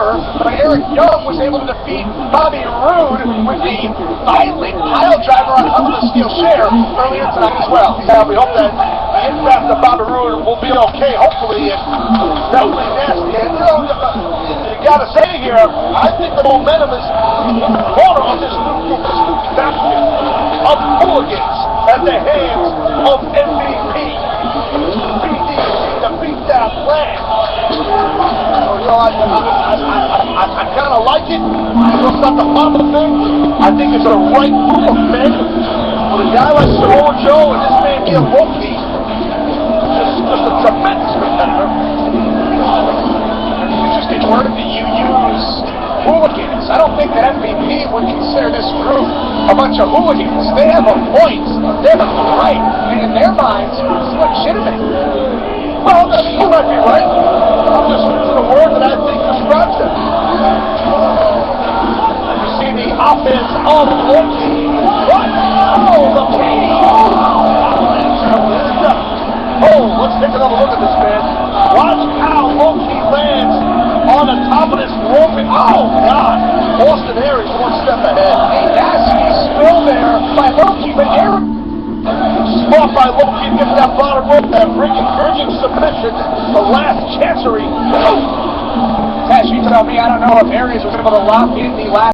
sure, but Eric Young was able to defeat Bobby Roode with the violent pile driver on top of the steel chair earlier tonight as well. Yeah, we hope that the impact of Bobby Roode will be okay, hopefully. It's definitely nasty. And you gotta say here, I think the momentum is in the corner of this basket of hooligans at the hands of MVP. BDC to beat that plan. So, I kind of like it. It's not the fun of the thing. I think it's the right group of men. With a guy like Samoa Joe and this man here, Loki, just a tremendous competitor. Interesting word that you use, hooligans. I don't think that MVP would consider this group a bunch of hooligans. They have a point. They have a right. And in their minds, it's legitimate. Well, you might be right. I'm just using a word that I think describes them. You see the offense of Loki. What? Oh, the pain. Oh, let's take another look at this, man. Watch how Loki lands on the top of this rope. Oh, God. Austin Aries one step ahead. A nasty spill there by Loki, but Eric spot by Loki to get that bottom rope, that bridging submission, the last chancery. Tash, you tell me, I don't know if Aries was able to lock in the last